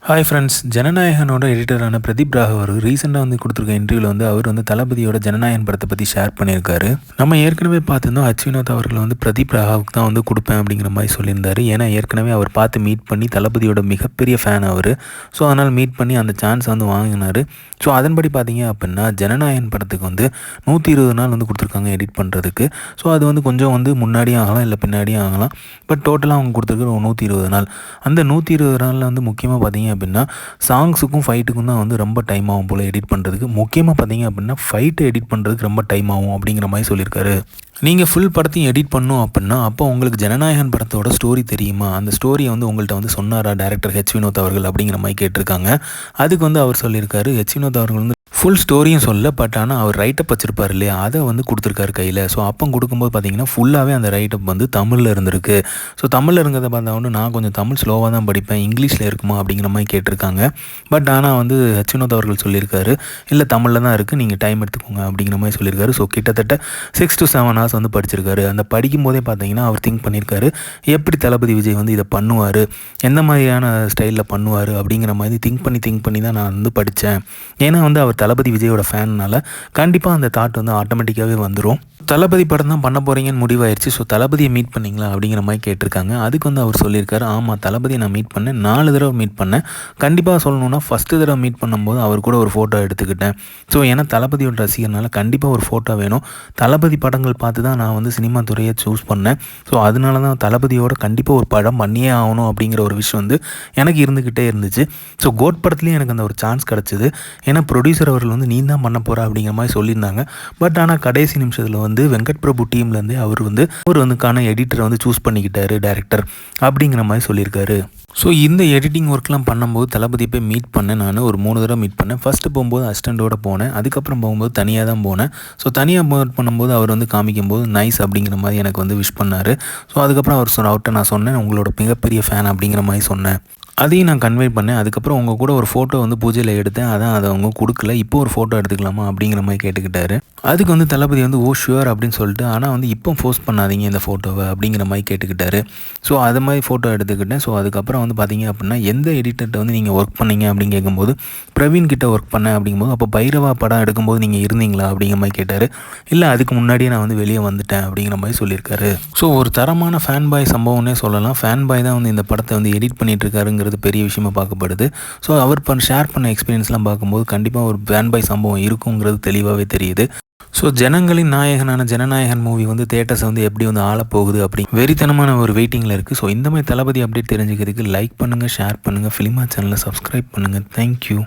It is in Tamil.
ஹாய் ஃப்ரெண்ட்ஸ், ஜனநாயகனோட எடிட்டரான பிரதீப் ராகவ் அவர் ரீசெண்டாக வந்து கொடுத்துருக்க இன்டர்வியூவில் வந்து அவர் வந்து தளபதியோட ஜனநாயகன் படத்தை பற்றி ஷேர் பண்ணியிருக்காரு. நம்ம ஏற்கனவே பார்த்துருந்தோம், வினோத் அவர்கள் வந்து பிரதீப் ராகவுக்கு தான் வந்து கொடுப்பேன் அப்படிங்கிற மாதிரி சொல்லியிருந்தார். ஏன்னா ஏற்கனவே அவர் பார்த்து மீட் பண்ணி தளபதியோட மிகப்பெரிய ஃபேன் அவர். ஸோ அதனால் மீட் பண்ணி அந்த சான்ஸ் வந்து வாங்கினார். ஸோ அதன்படி பார்த்தீங்க அப்படின்னா ஜனநாயகன் படத்துக்கு வந்து 120 நாள் வந்து கொடுத்துருக்காங்க எடிட் பண்ணுறதுக்கு. ஸோ அது வந்து கொஞ்சம் வந்து முன்னாடியும் ஆகலாம், இல்லை பின்னாடியும் ஆகலாம். பட் டோட்டலாக அவங்க கொடுத்துருக்குற 120 நாள். அந்த 120 நாளில் வந்து முக்கியமாக பார்த்தீங்க அப்படின்னா சாங்ஸுக்கும் ஃபைட்டுக்கும் தான் வந்து ரொம்ப டைம் ஆகும் போல் எடிட் பண்ணுறதுக்கு. முக்கியமாக பார்த்தீங்க அப்படின்னா ஃபைட்டை எடிட் பண்ணுறதுக்கு ரொம்ப டைம் ஆகும் அப்படிங்கிற மாதிரி சொல்லியிருக்காரு. நீங்கள் ஃபுல் படத்தையும் எடிட் பண்ணணும் அப்படின்னா அப்போ உங்களுக்கு ஜனநாயகன் படத்தோட ஸ்டோரி தெரியுமா, அந்த ஸ்டோரியை வந்து உங்கள்கிட்ட வந்து சொன்னாரா டேரக்டர் வினோத் அவர்கள் அப்படிங்கிற மாதிரி கேட்டிருக்காங்க. அதுக்கு வந்து அவர் சொல்லியிருக்காரு, வினோத் அவர்கள் வந்து ஃபுல் ஸ்டோரியும் சொல்ல, பட் ஆனால் அவர் ரைட்டப் வச்சுருப்பார் இல்லையா, அதை வந்து கொடுத்துருக்காரு கையில். ஸோ அப்போ கொடுக்கும்போது பார்த்தீங்கன்னா ஃபுல்லாகவே அந்த ரைட்டப் வந்து தமிழில் இருந்திருக்கு. ஸோ தமிழில் இருந்ததை பார்த்தா நான் கொஞ்சம் தமிழ் ஸ்லோவாக தான் படிப்பேன், இங்கிலீஷில் இருக்குமா அப்படிங்கிற மாதிரி கேட்டிருக்காங்க. பட் ஆனால் வந்து வினோத் அவர்கள் சொல்லியிருக்காரு, இல்லை தமிழில் தான் இருக்குது, நீங்கள் டைம் எடுத்துக்கோங்க அப்படிங்கிற மாதிரி சொல்லியிருக்காரு. ஸோ கிட்டத்தட்ட 6 to 7 hours வந்து படிச்சிருக்காரு. அந்த படிக்கும்போதே பார்த்தீங்கன்னா அவர் திங்க் பண்ணியிருக்காரு, எப்படி தளபதி விஜய் வந்து இதை பண்ணுவார், எந்த மாதிரியான ஸ்டைலில் பண்ணுவார் அப்படிங்கிற மாதிரி திங்க் பண்ணி தான் நான் வந்து படித்தேன். ஏன்னா வந்து அவர் தளபதி விஜயோட ஃபேன்னால கண்டிப்பாக அந்த தாட் வந்து ஆட்டோமேட்டிக்காகவே வந்துடும். தளபதி படம் தான் பண்ண போகிறீங்கன்னு முடிவாயிருச்சு. ஸோ தளபதியை மீட் பண்ணிங்களா அப்படிங்கிற மாதிரி கேட்டிருக்காங்க. அதுக்கு வந்து அவர் சொல்லியிருக்காரு, ஆமாம் தளபதியை நான் மீட் பண்ணேன், 4 தடவை மீட் பண்ணேன். கண்டிப்பாக சொல்லணுன்னா ஃபஸ்ட்டு தடவை மீட் பண்ணும்போது அவர் கூட ஒரு ஃபோட்டோ எடுத்துக்கிட்டேன். ஸோ ஏன்னா தளபதியோட ரசிகர்னால கண்டிப்பாக ஒரு ஃபோட்டோ வேணும். தளபதி படங்கள் பார்த்து தான் நான் வந்து சினிமா துறையை சூஸ் பண்ணேன். ஸோ அதனால தான் தளபதியோட கண்டிப்பாக ஒரு படம் பண்ணியே ஆகணும் அப்படிங்கிற ஒரு விஷயம் வந்து எனக்கு இருந்துக்கிட்டே இருந்துச்சு. ஸோ கோட் படத்துலேயும் எனக்கு அந்த ஒரு சான்ஸ் கிடச்சிது. ஏன்னா ப்ரொடியூசர் அவர்கள் வந்து நீ தான் பண்ண போகிற அப்படிங்கிற மாதிரி சொல்லியிருந்தாங்க. பட் ஆனால் கடைசி நிமிஷத்தில் வந்து வெங்கட் பிரபு டீம்லேருந்தே அவர் வந்துக்கான எடிட்டரை வந்து சூஸ் பண்ணிக்கிட்டாரு டேரக்டர் அப்படிங்கிற மாதிரி சொல்லியிருக்காரு. ஸோ இந்த எடிட்டிங் ஒர்க்லாம் பண்ணும்போது தளபதி போய் மீட் பண்ணேன். நான் ஒரு 3 தடவை மீட் பண்ணேன். ஃபஸ்ட்டு போகும்போது அசிஸ்டண்ட்டோடு போனேன், அதுக்கப்புறம் போகும்போது தனியாக தான் போனேன். ஸோ தனியாக மீட் பண்ணும்போது அவர் வந்து காமிக்கும்போது நைஸ் அப்படிங்கிற மாதிரி எனக்கு வந்து விஷ் பண்ணார். ஸோ அதுக்கப்புறம் அவர்கிட்ட நான் சொன்னேன், உங்களோட மிகப்பெரிய ஃபேன் அப்படிங்கிற மாதிரி சொன்னேன். அதையும் நான் கன்வே பண்ணேன். அதுக்கப்புறம் உங்கள் கூட ஒரு ஃபோட்டோ வந்து பூஜையில் எடுத்தேன், அதான் அதை அவங்க கொடுக்கல, இப்போ ஒரு ஃபோட்டோ எடுத்துக்கலாமா அப்படிங்கிற மாதிரி கேட்டுக்கிட்டாரு. அதுக்கு வந்து தளபதி வந்து ஓ ஷுவர் அப்படின்னு சொல்லிட்டு, ஆனால் வந்து இப்போ போஸ்ட் பண்ணாதீங்க இந்த ஃபோட்டோவை அப்படிங்கிற மாதிரி கேட்டுக்கிட்டாரு. ஸோ அது மாதிரி ஃபோட்டோ எடுத்துக்கிட்டேன். ஸோ அதுக்கப்புறம் வந்து பார்த்தீங்க அப்படின்னா எந்த எடிட்டர்கிட்ட வந்து நீங்கள் ஒர்க் பண்ணீங்க அப்படின்னு கேட்கும்போது பிரவீன் கிட்ட ஒர்க் பண்ணேன் அப்படிங்கும்போது, அப்போ பைரவா படம் எடுக்கும்போது நீங்கள் இருந்தீங்களா அப்படிங்கிற மாதிரி கேட்டார். இல்லை அதுக்கு முன்னாடியே நான் வந்து வெளியே வந்துட்டேன் அப்படிங்கிற மாதிரி சொல்லியிருக்காரு. ஸோ ஒரு தரமான ஃபேன் பாய் சம்பவம்னே சொல்லலாம். ஃபேன் பாய் தான் வந்து இந்த படத்தை வந்து எடிட் பண்ணிட்டு இருக்காருங்க பெரிய விஷயமா பார்க்கப்படுது. ஸோ அவர் ஷேர் பண்ண எக்ஸ்பீரியன்ஸ்லாம் பார்க்கும்போது கண்டிப்பாக ஒரு ஃபேன் பாய் சம்பவம் இருக்குங்கிறது தெளிவாகவே தெரியுது. ஸோ ஜனங்களின் நாயகனான ஜனநாயகன் மூவி வந்து தேட்டர்ஸை வந்து எப்படி வந்து ஆளப்போகுது அப்படி வெறித்தனமான ஒரு வெயிட்டிங்கில் இருக்குது. ஸோ இந்த மாதிரி தளபதி அப்டேட் தெரிஞ்சுக்கிறதுக்கு லைக் பண்ணுங்கள், ஷேர் பண்ணுங்கள், ஃபிலிமா சேனலை சப்ஸ்கிரைப் பண்ணுங்கள். தேங்க்யூ.